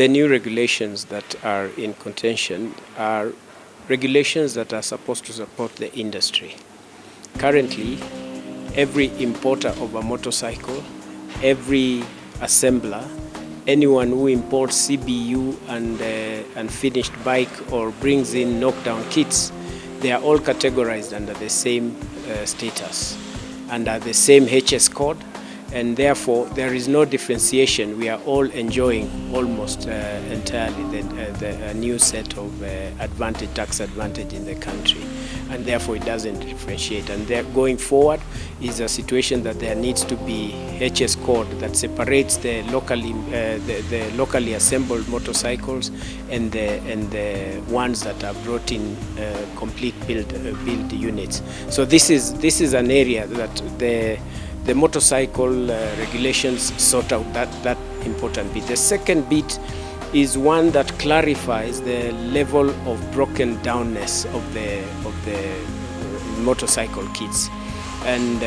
the new regulations that are in contention are regulations that are supposed to support the industry. Currently, every importer of a motorcycle, every assembler, anyone who imports CBU and finished bike or brings in knockdown kits, they are all categorized under the same status, under the same HS code, and therefore there is no differentiation. We are all enjoying almost entirely the new set of tax advantage in the country, and therefore it doesn't differentiate. And going forward is a situation that there needs to be HS code that separates the locally assembled motorcycles and the ones that are brought in complete build units. So this is an area that the motorcycle regulations sort out that important bit. The second bit is one that clarifies the level of broken downness of the motorcycle kits, and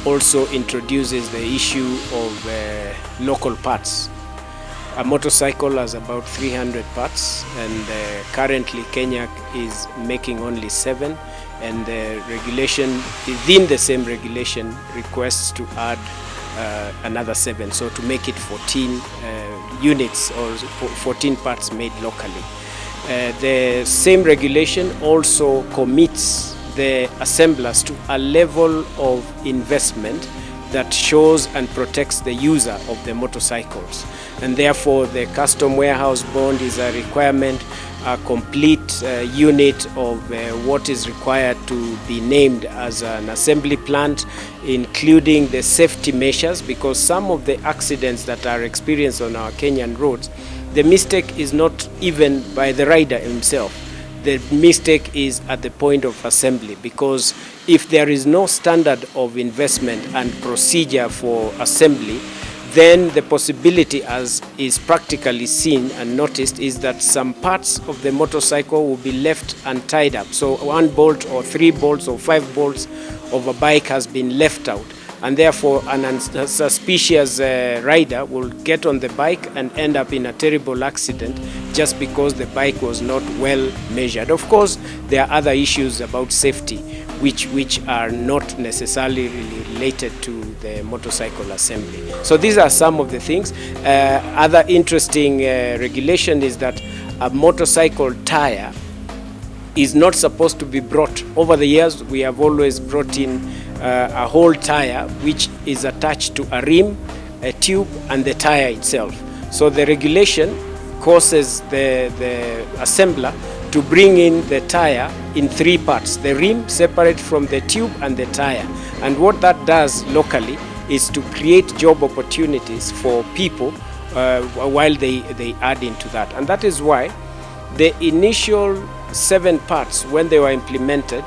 also introduces the issue of local parts. A motorcycle has about 300 parts, and currently Kenya is making only 7, and the regulation, within the same regulation, requests to add another 7, so to make it 14 units or 14 parts made locally. The same regulation also commits the assemblers to a level of investment that shows and protects the user of the motorcycles, and therefore the custom warehouse bond is a requirement, a complete unit of what is required to be named as an assembly plant, including the safety measures, because some of the accidents that are experienced on our Kenyan roads, the mistake is not even by the rider himself. The mistake is at the point of assembly, because if there is no standard of investment and procedure for assembly, then the possibility, as is practically seen and noticed, is that some parts of the motorcycle will be left untied up. So 1 bolt or 3 bolts or 5 bolts of a bike has been left out, and therefore an unsuspicious rider will get on the bike and end up in a terrible accident just because the bike was not well measured. Of course, there are other issues about safety which are not necessarily related to the motorcycle assembly. So these are some of the things. Other interesting regulation is that a motorcycle tire is not supposed to be brought. Over the years, we have always brought in a whole tire which is attached to a rim, a tube, and the tire itself. So the regulation causes the assembler to bring in the tire in 3 parts, the rim separate from the tube and the tire. And what that does locally is to create job opportunities for people while they add into that. And that is why the initial 7 parts, when they were implemented,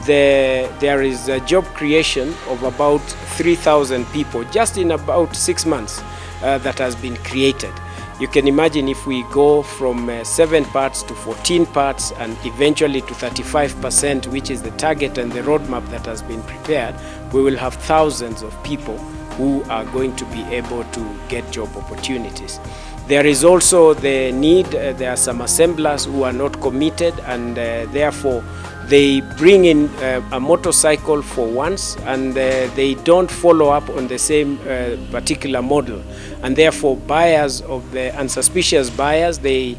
there is a job creation of about 3,000 people just in about 6 months that has been created. You can imagine if we go from 7 parts to 14 parts and eventually to 35%, which is the target and the roadmap that has been prepared, we will have thousands of people who are going to be able to get job opportunities. There is also the need, there are some assemblers who are not committed, and therefore they bring in a motorcycle for once and they don't follow up on the same particular model, and therefore buyers of the unsuspicious buyers, they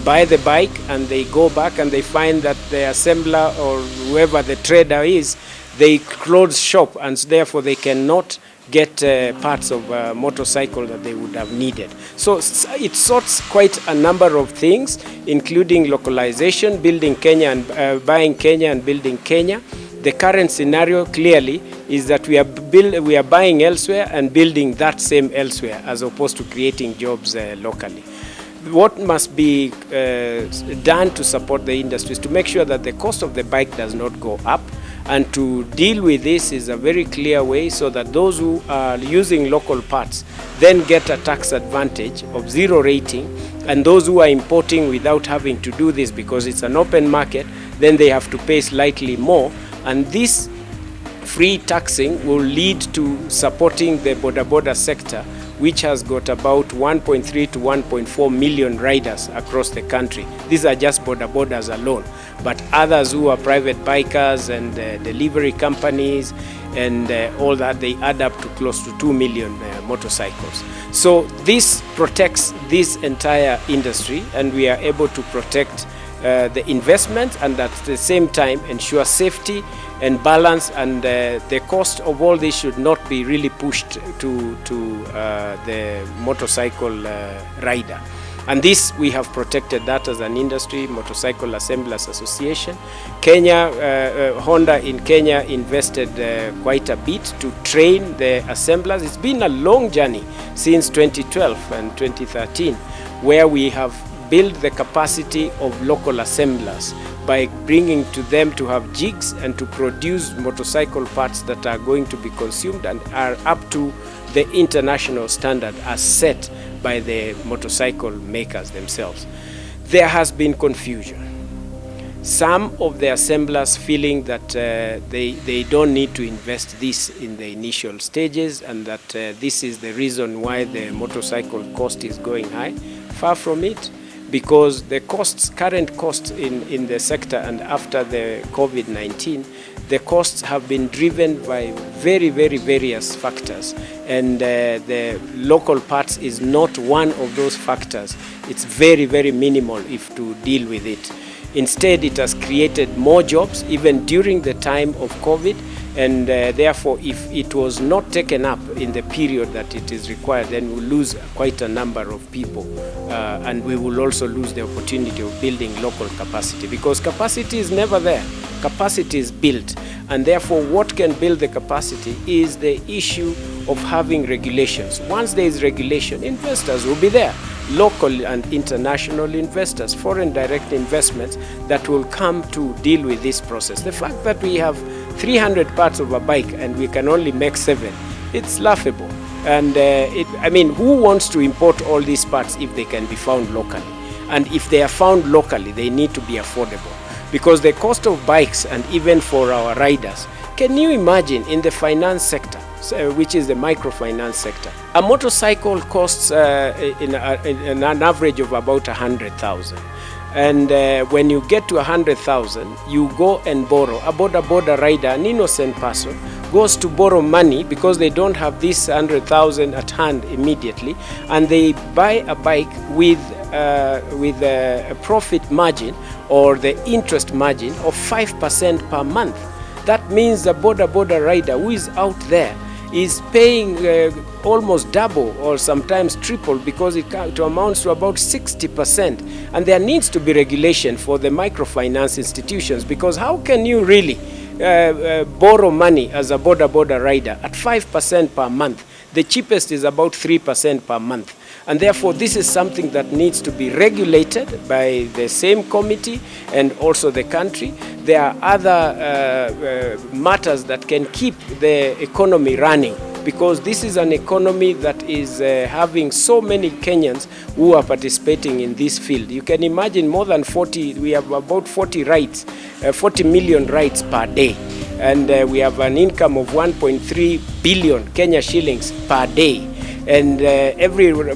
buy the bike and they go back and they find that the assembler or whoever the trader is, they close shop, and therefore they cannot get parts of a motorcycle that they would have needed. So it sorts quite a number of things, including localization, building Kenya and buying Kenya and building Kenya. The current scenario clearly is that we are buying elsewhere and building that same elsewhere, as opposed to creating jobs locally. What must be done to support the industry is to make sure that the cost of the bike does not go up, and to deal with this is a very clear way, so that those who are using local parts then get a tax advantage of 0 rating, and those who are importing without having to do this because it's an open market, then they have to pay slightly more. And this free taxing will lead to supporting the boda sector, which has got about 1.3 to 1.4 million riders across the country. These are just bodas alone, but others who are private bikers and delivery companies and all that, they add up to close to 2 million motorcycles. So this protects this entire industry, and we are able to protect the investment and at the same time ensure safety and balance, and the cost of all this should not be really pushed to the motorcycle rider. And this, we have protected that as an industry, Motorcycle Assemblers Association. Honda in Kenya invested quite a bit to train the assemblers. It's been a long journey since 2012 and 2013, where we have built the capacity of local assemblers by bringing to them to have jigs and to produce motorcycle parts that are going to be consumed and are up to the international standard as set by the motorcycle makers themselves. There has been confusion. Some of the assemblers feeling that they don't need to invest this in the initial stages, and that this is the reason why the motorcycle cost is going high. Far from it, because the current costs in the sector and after the COVID-19, the costs have been driven by very various factors, and the local parts is not one of those factors. It's very minimal if to deal with it. Instead, it has created more jobs even during the time of COVID, and therefore if it was not taken up in the period that it is required, then we'll lose quite a number of people, and we will also lose the opportunity of building local capacity, because capacity is never there. Capacity is built, and therefore what can build the capacity is the issue of having regulations. Once there is regulation, investors will be there, local and international investors, foreign direct investments that will come to deal with this process. The fact that we have 300 parts of a bike and we can only make 7, it's laughable. And who wants to import all these parts if they can be found locally? And if they are found locally, they need to be affordable, because the cost of bikes, and even for our riders, can you imagine in the finance sector, which is the microfinance sector, a motorcycle costs in an average of about 100,000. And when you get to 100,000, you go and borrow. A boda rider, an innocent person, goes to borrow money because they don't have this 100,000 at hand immediately, and they buy a bike with a profit margin or the interest margin of 5% per month. That means the boda rider who is out there is paying almost double or sometimes triple, because it amounts to about 60%. And there needs to be regulation for the microfinance institutions, because how can you really borrow money as a boda rider at 5% per month? The cheapest is about 3% per month. And therefore, this is something that needs to be regulated by the same committee and also the country. There are other matters that can keep the economy running, because this is an economy that is having so many Kenyans who are participating in this field. You can imagine more than 40, we have about 40 million rides per day. And we have an income of 1.3 billion Kenya shillings per day. And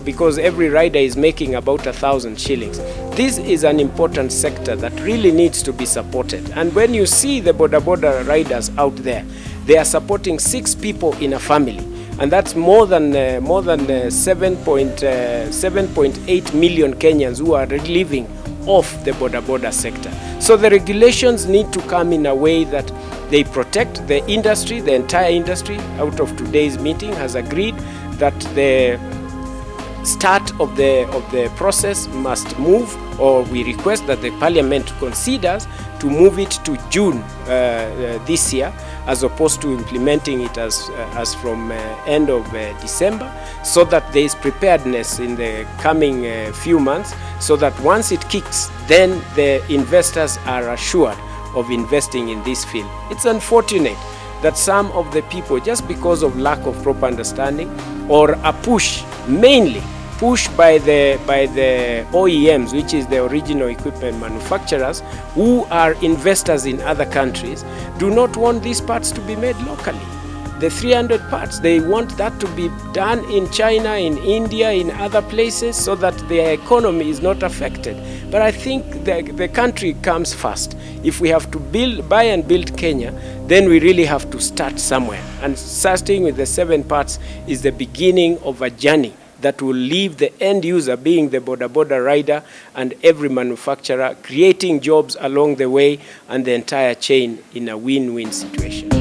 because every rider is making about 1,000 shillings. This is an important sector that really needs to be supported. And when you see the boda riders out there, they are supporting 6 people in a family, and that's more than 7.8 million Kenyans who are living off the boda sector. So the regulations need to come in a way that they protect the industry. The entire industry, out of today's meeting, has agreed that the start of the process must move, or we request that the Parliament considers to move it to June this year, as opposed to implementing it as from end of December, so that there is preparedness in the coming few months, so that once it kicks, then the investors are assured of investing in this field. It's unfortunate that some of the people, just because of lack of proper understanding or a push mainly pushed by the OEMs, which is the original equipment manufacturers, who are investors in other countries, do not want these parts to be made locally. The 300 parts, they want that to be done in China, in India, in other places, so that their economy is not affected. But I think the country comes first. If we have to buy and build Kenya, then we really have to start somewhere. And starting with the 7 parts is the beginning of a journey that will leave the end user, being the boda rider, and every manufacturer, creating jobs along the way, and the entire chain in a win-win situation.